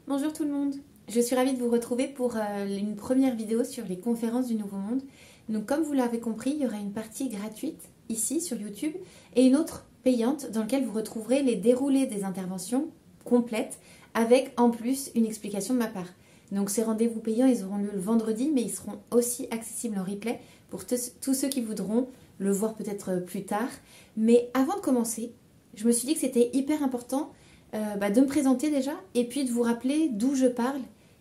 Bonjour tout le monde, je suis ravie de vous retrouver pour une première vidéo sur les conférences du Nouveau Monde. Donc comme vous l'avez compris, il y aura une partie gratuite ici sur YouTube et une autre payante dans laquelle vous retrouverez les déroulés des interventions complètes avec en plus une explication de ma part. Donc ces rendez-vous payants, ils auront lieu le vendredi, mais ils seront aussi accessibles en replay pour tous ceux qui voudront le voir peut-être plus tard. Mais avant de commencer, je me suis dit que c'était hyper important de me présenter déjà et puis de vous rappeler d'où je parle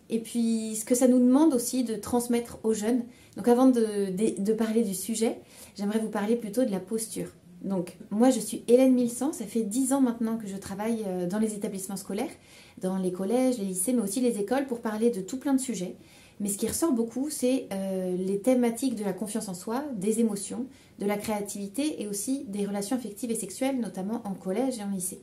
et puis ce que ça nous demande aussi de transmettre aux jeunes. Donc avant de parler du sujet, j'aimerais vous parler plutôt de la posture. Donc moi je suis Hélène Milsan, ça fait 10 ans maintenant que je travaille dans les établissements scolaires, dans les collèges, les lycées mais aussi les écoles pour parler de tout plein de sujets. Mais ce qui ressort beaucoup c'est les thématiques de la confiance en soi, des émotions, de la créativité et aussi des relations affectives et sexuelles notamment en collège et en lycée.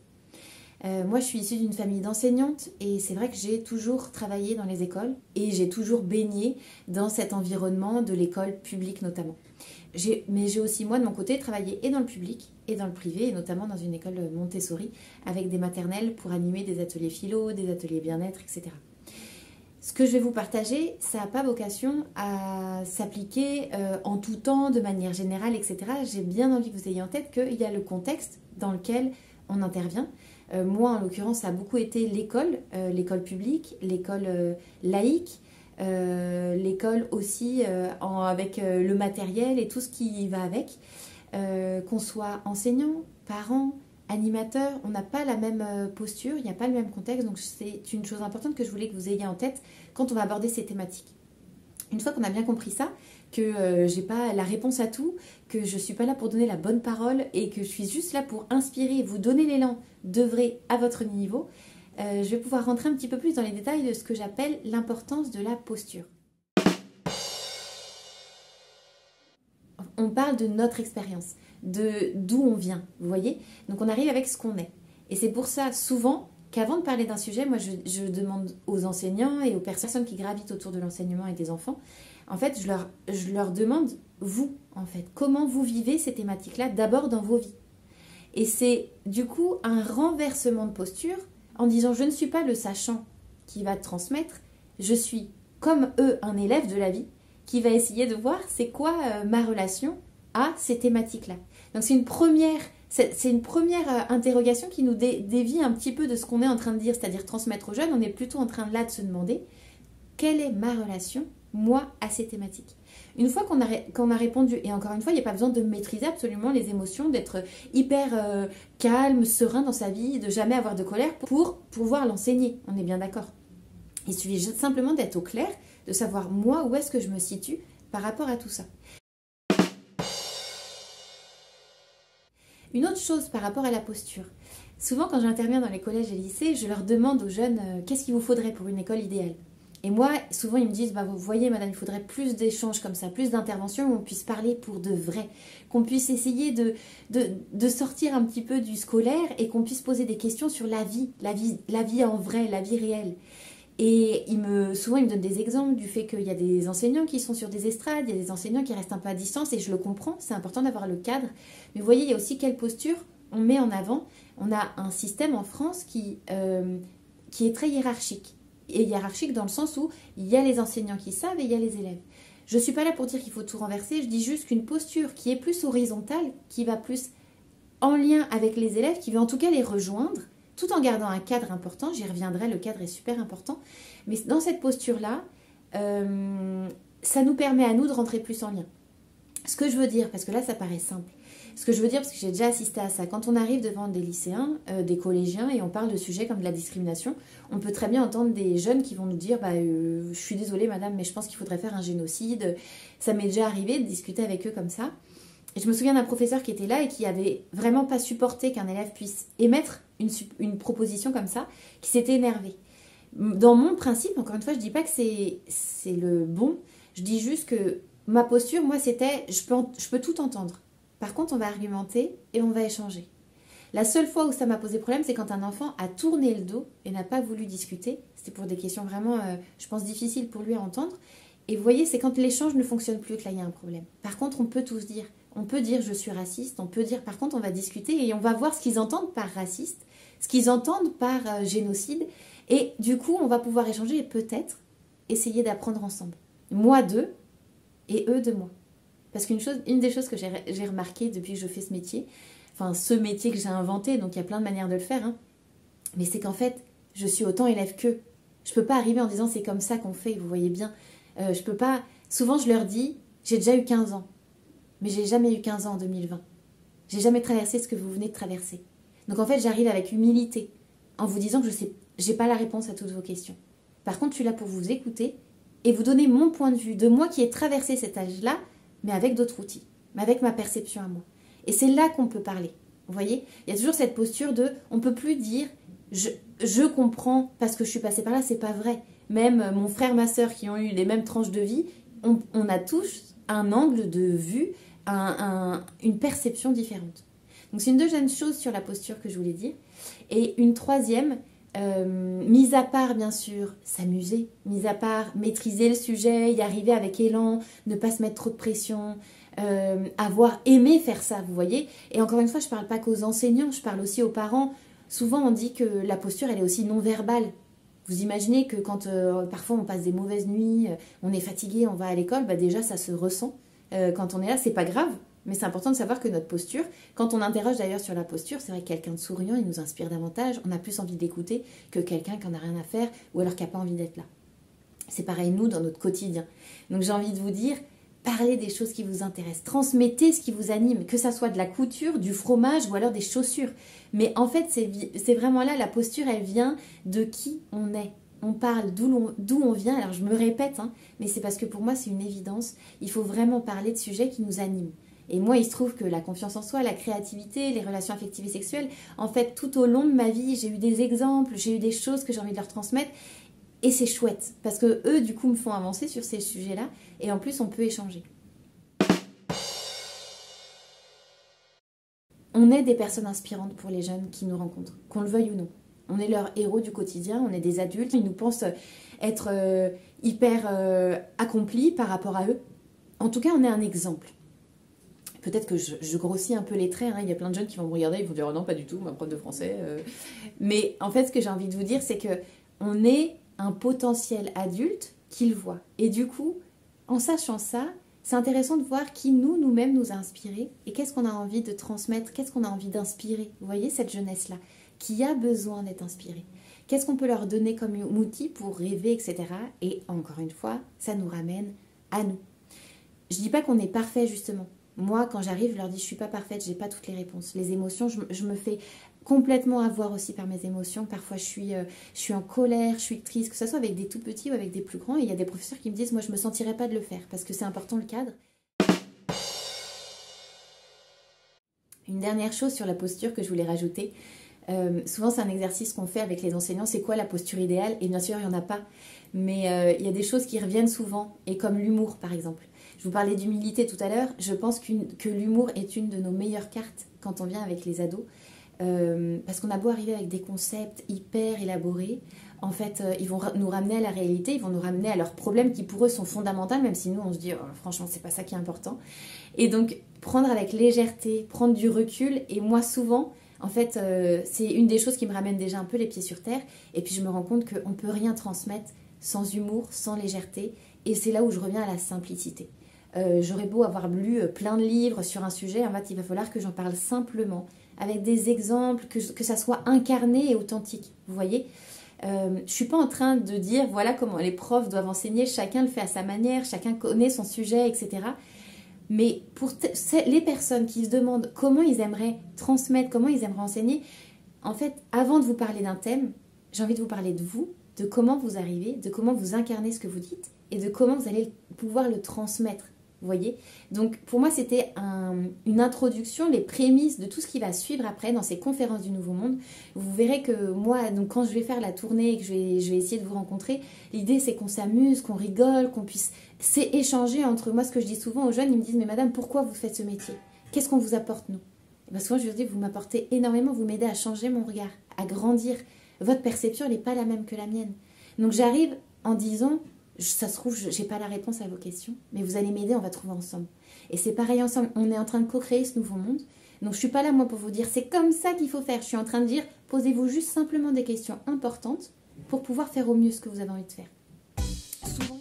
Moi, je suis issue d'une famille d'enseignantes et c'est vrai que j'ai toujours travaillé dans les écoles et j'ai toujours baigné dans cet environnement de l'école publique notamment. Mais j'ai aussi, moi, de mon côté, travaillé et dans le public et dans le privé et notamment dans une école Montessori avec des maternelles pour animer des ateliers philo, des ateliers bien-être, etc. Ce que je vais vous partager, ça n'a pas vocation à s'appliquer en tout temps, de manière générale, etc. J'ai bien envie que vous ayez en tête qu'il y a le contexte dans lequel on intervient. Moi, en l'occurrence, ça a beaucoup été l'école publique, l'école laïque, l'école aussi avec le matériel et tout ce qui va avec. Qu'on soit enseignant, parent, animateur, on n'a pas la même posture, il n'y a pas le même contexte. Donc c'est une chose importante que je voulais que vous ayez en tête quand on va aborder ces thématiques. Une fois qu'on a bien compris ça, que j'ai pas la réponse à tout, que je suis pas là pour donner la bonne parole et que je suis juste là pour inspirer, vous donner l'élan d'œuvrer à votre niveau, je vais pouvoir rentrer un petit peu plus dans les détails de ce que j'appelle l'importance de la posture. On parle de notre expérience, d'où on vient, vous voyez? Donc on arrive avec ce qu'on est. Et c'est pour ça, souvent, qu'avant de parler d'un sujet, moi je demande aux enseignants et aux personnes qui gravitent autour de l'enseignement et des enfants, en fait, je leur demande, vous, en fait, comment vous vivez ces thématiques-là d'abord dans vos vies. Et c'est du coup un renversement de posture en disant, je ne suis pas le sachant qui va transmettre, je suis comme eux un élève de la vie qui va essayer de voir c'est quoi ma relation à ces thématiques-là. Donc c'est une première interrogation qui nous dévie un petit peu de ce qu'on est en train de dire, c'est-à-dire transmettre aux jeunes. On est plutôt en train là de se demander quelle est ma relation, moi, à ces thématiques. Une fois qu'on a répondu, et encore une fois, il n'y a pas besoin de maîtriser absolument les émotions, d'être hyper calme, serein dans sa vie, de jamais avoir de colère pour pouvoir l'enseigner. On est bien d'accord. Il suffit simplement d'être au clair, de savoir moi où est-ce que je me situe par rapport à tout ça. Une autre chose par rapport à la posture. Souvent quand j'interviens dans les collèges et lycées, je leur demande aux jeunes qu'est-ce qu'il vous faudrait pour une école idéale. Et moi, souvent ils me disent, vous voyez madame, il faudrait plus d'échanges comme ça, plus d'interventions où on puisse parler pour de vrai, qu'on puisse essayer de sortir un petit peu du scolaire et qu'on puisse poser des questions sur la vie en vrai, la vie réelle. Et souvent, ils me donnent des exemples du fait qu'il y a des enseignants qui sont sur des estrades, il y a des enseignants qui restent un peu à distance, et je le comprends, c'est important d'avoir le cadre. Mais vous voyez, il y a aussi quelle posture on met en avant. On a un système en France qui est très hiérarchique. Et hiérarchique dans le sens où il y a les enseignants qui savent et il y a les élèves. Je ne suis pas là pour dire qu'il faut tout renverser, je dis juste qu'une posture qui est plus horizontale, qui va plus en lien avec les élèves, qui va en tout cas les rejoindre, tout en gardant un cadre important, j'y reviendrai, le cadre est super important, mais dans cette posture-là, ça nous permet à nous de rentrer plus en lien. Ce que je veux dire, parce que là ça paraît simple, ce que je veux dire, parce que j'ai déjà assisté à ça, quand on arrive devant des lycéens, des collégiens, et on parle de sujets comme de la discrimination, on peut très bien entendre des jeunes qui vont nous dire je suis désolée madame, mais je pense qu'il faudrait faire un génocide. Ça m'est déjà arrivé de discuter avec eux comme ça. Et je me souviens d'un professeur qui était là et qui avait vraiment pas supporté qu'un élève puisse émettre une proposition comme ça, qui s'était énervé. Dans mon principe, encore une fois, je dis pas que c'est le bon, je dis juste que ma posture, moi, c'était je peux tout entendre. Par contre, on va argumenter et on va échanger. La seule fois où ça m'a posé problème, c'est quand un enfant a tourné le dos et n'a pas voulu discuter. C'était pour des questions vraiment, je pense, difficiles pour lui à entendre. Et vous voyez, c'est quand l'échange ne fonctionne plus que là, il y a un problème. Par contre, on peut tous dire. On peut dire je suis raciste, on peut dire par contre on va discuter et on va voir ce qu'ils entendent par raciste, ce qu'ils entendent par génocide Et du coup, on va pouvoir échanger et peut-être essayer d'apprendre ensemble. Moi d'eux et eux de moi. Parce une des choses que j'ai remarqué depuis que je fais ce métier, enfin ce métier que j'ai inventé, donc il y a plein de manières de le faire, hein, mais c'est qu'en fait, je suis autant élève qu'eux. Je peux pas arriver en disant c'est comme ça qu'on fait, vous voyez bien. Je peux pas. Souvent, je leur dis, j'ai déjà eu 15 ans, mais j'ai jamais eu 15 ans en 2020. J'ai jamais traversé ce que vous venez de traverser. Donc en fait, j'arrive avec humilité, en vous disant que j'ai pas la réponse à toutes vos questions. Par contre, je suis là pour vous écouter et vous donner mon point de vue, de moi qui ai traversé cet âge-là, mais avec d'autres outils, mais avec ma perception à moi. Et c'est là qu'on peut parler. Vous voyez, il y a toujours cette posture de, on peut plus dire, je comprends parce que je suis passée par là, c'est pas vrai. Même mon frère, ma sœur qui ont eu les mêmes tranches de vie, on a tous un angle de vue, une perception différente. Donc c'est une deuxième chose sur la posture que je voulais dire. Et une troisième, mis à part bien sûr s'amuser, mis à part maîtriser le sujet, y arriver avec élan, ne pas se mettre trop de pression, avoir aimé faire ça, vous voyez. Et encore une fois, je ne parle pas qu'aux enseignants, je parle aussi aux parents. Souvent on dit que la posture elle est aussi non verbale. Vous imaginez que quand parfois on passe des mauvaises nuits, on est fatigué, on va à l'école, bah déjà ça se ressent. Quand on est là, c'est pas grave, mais c'est important de savoir que notre posture, quand on interroge d'ailleurs sur la posture, c'est vrai que quelqu'un de souriant, il nous inspire davantage, on a plus envie d'écouter que quelqu'un qui en a rien à faire ou alors qui n'a pas envie d'être là. C'est pareil nous dans notre quotidien. Donc j'ai envie de vous dire, parlez des choses qui vous intéressent, transmettez ce qui vous anime, que ça soit de la couture, du fromage ou alors des chaussures. Mais en fait, c'est vraiment là, la posture, elle vient de qui on est. On parle d'où on vient, alors je me répète, hein, mais c'est parce que pour moi c'est une évidence, il faut vraiment parler de sujets qui nous animent. Et moi il se trouve que la confiance en soi, la créativité, les relations affectives et sexuelles, en fait tout au long de ma vie j'ai eu des exemples, j'ai eu des choses que j'ai envie de leur transmettre et c'est chouette parce que eux du coup me font avancer sur ces sujets-là et en plus on peut échanger. On est des personnes inspirantes pour les jeunes qui nous rencontrent, qu'on le veuille ou non. On est leurs héros du quotidien, on est des adultes, ils nous pensent être hyper accomplis par rapport à eux. En tout cas, on est un exemple. Peut-être que je grossis un peu les traits, hein. Il y a plein de jeunes qui vont me regarder, ils vont dire oh non, pas du tout, ma prof de français. Mais en fait, ce que j'ai envie de vous dire, c'est qu'on est un potentiel adulte qu'ils voient. Et du coup, en sachant ça, c'est intéressant de voir qui nous-mêmes nous a inspirés et qu'est-ce qu'on a envie de transmettre, qu'est-ce qu'on a envie d'inspirer. Vous voyez, cette jeunesse-là qui a besoin d'être inspirée. Qu'est-ce qu'on peut leur donner comme outil pour rêver, etc. Et encore une fois, ça nous ramène à nous. Je ne dis pas qu'on est parfait, justement. Moi, quand j'arrive, je leur dis, je ne suis pas parfaite, je n'ai pas toutes les réponses. Les émotions, je me fais complètement avoir aussi par mes émotions. Parfois, je suis en colère, je suis triste, que ce soit avec des tout petits ou avec des plus grands. Et il y a des professeurs qui me disent, moi, je ne me sentirais pas de le faire parce que c'est important le cadre. Une dernière chose sur la posture que je voulais rajouter. Souvent c'est un exercice qu'on fait avec les enseignants, c'est quoi la posture idéale? Et bien sûr il n'y en a pas, mais il y a des choses qui reviennent souvent, et comme l'humour par exemple. Je vous parlais d'humilité tout à l'heure, je pense que l'humour est une de nos meilleures cartes quand on vient avec les ados, parce qu'on a beau arriver avec des concepts hyper élaborés, en fait ils vont nous ramener à la réalité, ils vont nous ramener à leurs problèmes qui pour eux sont fondamentaux, même si nous on se dit oh, franchement c'est pas ça qui est important. Et donc prendre avec légèreté, prendre du recul, et moi souvent en fait, c'est une des choses qui me ramène déjà un peu les pieds sur terre. Et puis je me rends compte qu'on ne peut rien transmettre sans humour, sans légèreté. Et c'est là où je reviens à la simplicité. J'aurais beau avoir lu plein de livres sur un sujet, en fait, il va falloir que j'en parle simplement, avec des exemples, que ça soit incarné et authentique. Vous voyez, je ne suis pas en train de dire voilà comment les profs doivent enseigner, chacun le fait à sa manière, chacun connaît son sujet, etc. Mais pour les personnes qui se demandent comment ils aimeraient transmettre, comment ils aimeraient enseigner, en fait, avant de vous parler d'un thème, j'ai envie de vous parler de vous, de comment vous arrivez, de comment vous incarnez ce que vous dites et de comment vous allez pouvoir le transmettre. Vous voyez? Donc pour moi, c'était une introduction, les prémices de tout ce qui va suivre après dans ces conférences du Nouveau Monde. Vous verrez que moi, donc, quand je vais faire la tournée et que je vais essayer de vous rencontrer, l'idée c'est qu'on s'amuse, qu'on rigole, qu'on puisse échanger entre moi. Ce que je dis souvent aux jeunes, ils me disent « Mais madame, pourquoi vous faites ce métier? Qu'est-ce qu'on vous apporte, nous ?» Et bien souvent, je leur dis « Vous m'apportez énormément, vous m'aidez à changer mon regard, à grandir. Votre perception, elle n'est pas la même que la mienne. » Donc j'arrive en disant « Ça se trouve, je n'ai pas la réponse à vos questions, mais vous allez m'aider, on va trouver ensemble. » Et c'est pareil ensemble, on est en train de co-créer ce nouveau monde. Donc je ne suis pas là moi pour vous dire « C'est comme ça qu'il faut faire. » Je suis en train de dire « Posez-vous juste simplement des questions importantes pour pouvoir faire au mieux ce que vous avez envie de faire. Souvent,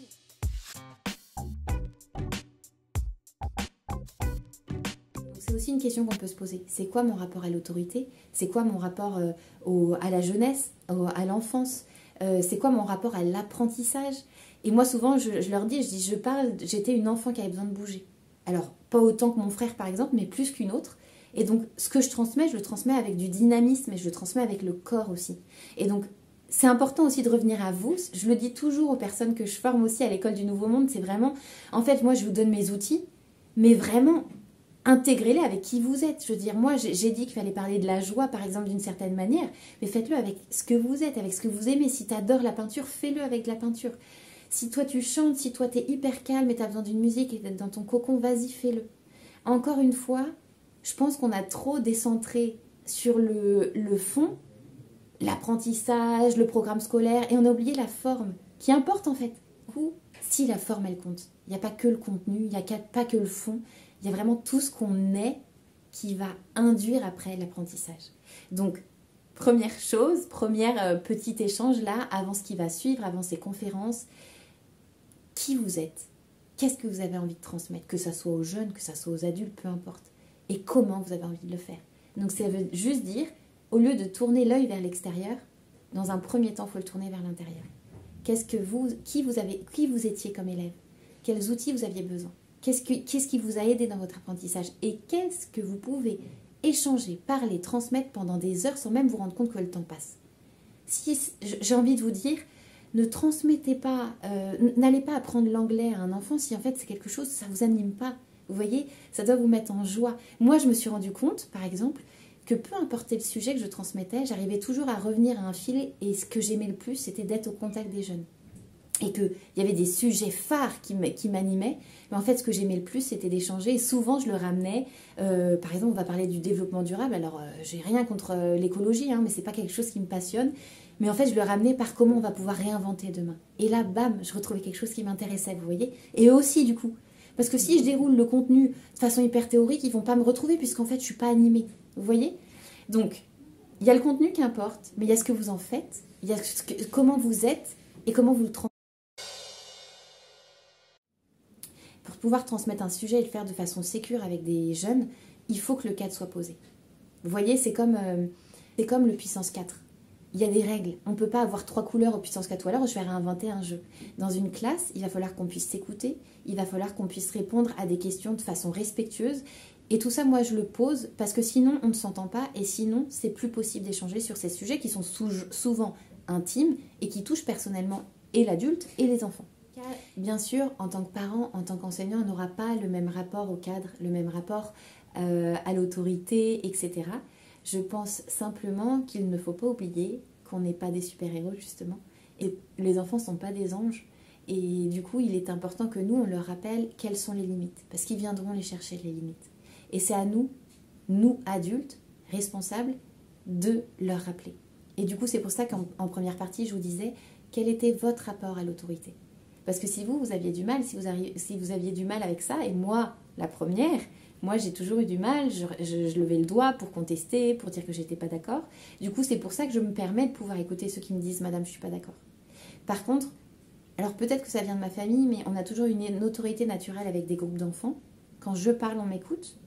c'est aussi une question qu'on peut se poser. C'est quoi mon rapport à l'autorité? C'est quoi mon rapport à la jeunesse, à l'enfance? C'est quoi mon rapport à l'apprentissage? Et moi, souvent, je leur dis, j'étais une enfant qui avait besoin de bouger. Alors, pas autant que mon frère, par exemple, mais plus qu'une autre. Et donc, ce que je le transmets avec du dynamisme et je le transmets avec le corps aussi. Et donc, c'est important aussi de revenir à vous. Je le dis toujours aux personnes que je forme aussi à l'école du Nouveau Monde, c'est vraiment, en fait, moi, je vous donne mes outils, mais vraiment, intégrez-les avec qui vous êtes. Je veux dire, moi, j'ai dit qu'il fallait parler de la joie, par exemple, d'une certaine manière, mais faites-le avec ce que vous êtes, avec ce que vous aimez. Si tu adores la peinture, fais-le avec de la peinture. Si toi, tu chantes, si toi, tu es hyper calme et tu as besoin d'une musique et d'être dans ton cocon, vas-y, fais-le. Encore une fois, je pense qu'on a trop décentré sur le fond, l'apprentissage, le programme scolaire, et on a oublié la forme, qui importe en fait. Si la forme, elle compte, il n'y a pas que le contenu, il n'y a pas que le fond, il y a vraiment tout ce qu'on est qui va induire après l'apprentissage. Donc, première chose, petit échange là, avant ce qui va suivre, avant ces conférences, qui vous êtes? Qu'est-ce que vous avez envie de transmettre? Que ça soit aux jeunes, que ça soit aux adultes, peu importe. Et comment vous avez envie de le faire? Donc ça veut juste dire, au lieu de tourner l'œil vers l'extérieur, dans un premier temps, il faut le tourner vers l'intérieur. Qui vous étiez comme élève? Quels outils vous aviez besoin? Qu'est-ce qui vous a aidé dans votre apprentissage? Et qu'est-ce que vous pouvez échanger, parler, transmettre pendant des heures sans même vous rendre compte que le temps passe? J'ai envie de vous dire, ne transmettez pas, n'allez pas apprendre l'anglais à un enfant si en fait c'est quelque chose, ça ne vous anime pas. Vous voyez, ça doit vous mettre en joie. Moi, je me suis rendu compte, par exemple, que peu importe le sujet que je transmettais, j'arrivais toujours à revenir à un fil et ce que j'aimais le plus, c'était d'être au contact des jeunes. Et qu'il y avait des sujets phares qui m'animaient, mais en fait, ce que j'aimais le plus, c'était d'échanger. Et souvent, je le ramenais. Par exemple, on va parler du développement durable. Alors, j'ai rien contre l'écologie, hein, mais c'est pas quelque chose qui me passionne. Mais en fait, je le ramenais par comment on va pouvoir réinventer demain. Et là, bam, je retrouvais quelque chose qui m'intéressait, vous voyez. Et eux aussi, du coup. Parce que si je déroule le contenu de façon hyper théorique, ils vont pas me retrouver, puisqu'en fait, je suis pas animée. Vous voyez? Donc, il y a le contenu qui importe, mais il y a ce que vous en faites, il y a comment vous êtes et comment vous le transmettez. Pour pouvoir transmettre un sujet et le faire de façon sécure avec des jeunes, il faut que le cadre soit posé. Vous voyez, c'est comme le puissance 4. Il y a des règles. On ne peut pas avoir 3 couleurs au puissance 4 ou alors je vais réinventer un jeu. Dans une classe, il va falloir qu'on puisse s'écouter, il va falloir qu'on puisse répondre à des questions de façon respectueuse. Et tout ça, moi, je le pose parce que sinon, on ne s'entend pas et sinon, c'est plus possible d'échanger sur ces sujets qui sont souvent intimes et qui touchent personnellement et l'adulte et les enfants. Bien sûr, en tant que parent, en tant qu'enseignant, on n'aura pas le même rapport au cadre, le même rapport à l'autorité, etc. Je pense simplement qu'il ne faut pas oublier qu'on n'est pas des super-héros, justement. Et les enfants ne sont pas des anges. Et du coup, il est important que nous, on leur rappelle quelles sont les limites. Parce qu'ils viendront les chercher, les limites. Et c'est à nous, adultes, responsables, de leur rappeler. Et du coup, c'est pour ça qu'en première partie, je vous disais, quel était votre rapport à l'autorité? Parce que si vous aviez du mal, si vous aviez du mal avec ça, et moi, la première, moi j'ai toujours eu du mal, je levais le doigt pour contester, pour dire que j'étais pas d'accord. Du coup, c'est pour ça que je me permets de pouvoir écouter ceux qui me disent « Madame, je suis pas d'accord ». Par contre, alors peut-être que ça vient de ma famille, mais on a toujours une autorité naturelle avec des groupes d'enfants. Quand je parle, on m'écoute.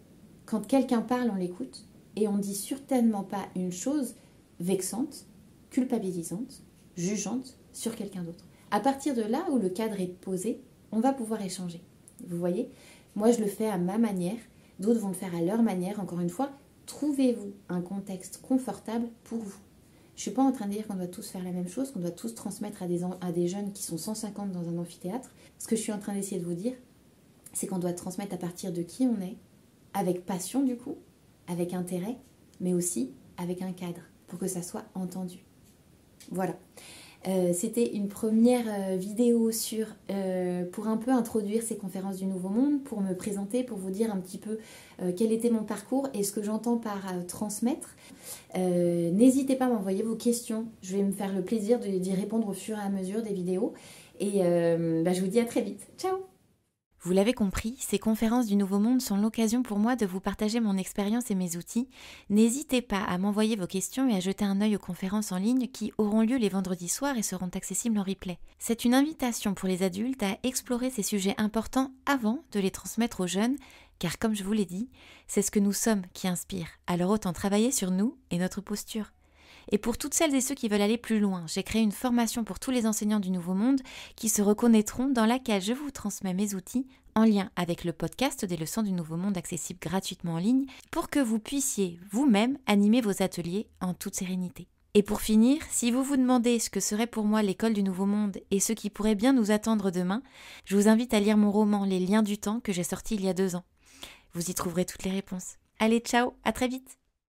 Quand quelqu'un parle, on l'écoute. Et on ne dit certainement pas une chose vexante, culpabilisante, jugeante sur quelqu'un d'autre. À partir de là où le cadre est posé, on va pouvoir échanger. Vous voyez? Moi, je le fais à ma manière. D'autres vont le faire à leur manière. Encore une fois, trouvez-vous un contexte confortable pour vous. Je ne suis pas en train de dire qu'on doit tous faire la même chose, qu'on doit tous transmettre à des jeunes qui sont 150 dans un amphithéâtre. Ce que je suis en train d'essayer de vous dire, c'est qu'on doit transmettre à partir de qui on est, avec passion du coup, avec intérêt, mais aussi avec un cadre, pour que ça soit entendu. Voilà. C'était une première vidéo pour un peu introduire ces conférences du Nouveau Monde, pour me présenter, pour vous dire un petit peu quel était mon parcours et ce que j'entends par transmettre. N'hésitez pas à m'envoyer vos questions, je vais me faire le plaisir d'y répondre au fur et à mesure des vidéos. Et je vous dis à très vite. Ciao! Vous l'avez compris, ces conférences du Nouveau Monde sont l'occasion pour moi de vous partager mon expérience et mes outils. N'hésitez pas à m'envoyer vos questions et à jeter un œil aux conférences en ligne qui auront lieu les vendredis soirs et seront accessibles en replay. C'est une invitation pour les adultes à explorer ces sujets importants avant de les transmettre aux jeunes, car comme je vous l'ai dit, c'est ce que nous sommes qui inspire. Alors autant travailler sur nous et notre posture. Et pour toutes celles et ceux qui veulent aller plus loin, j'ai créé une formation pour tous les enseignants du Nouveau Monde qui se reconnaîtront, dans laquelle je vous transmets mes outils en lien avec le podcast des leçons du Nouveau Monde accessibles gratuitement en ligne pour que vous puissiez vous-même animer vos ateliers en toute sérénité. Et pour finir, si vous vous demandez ce que serait pour moi l'école du Nouveau Monde et ce qui pourrait bien nous attendre demain, je vous invite à lire mon roman Les Liens du Temps que j'ai sorti il y a 2 ans. Vous y trouverez toutes les réponses. Allez, ciao, à très vite!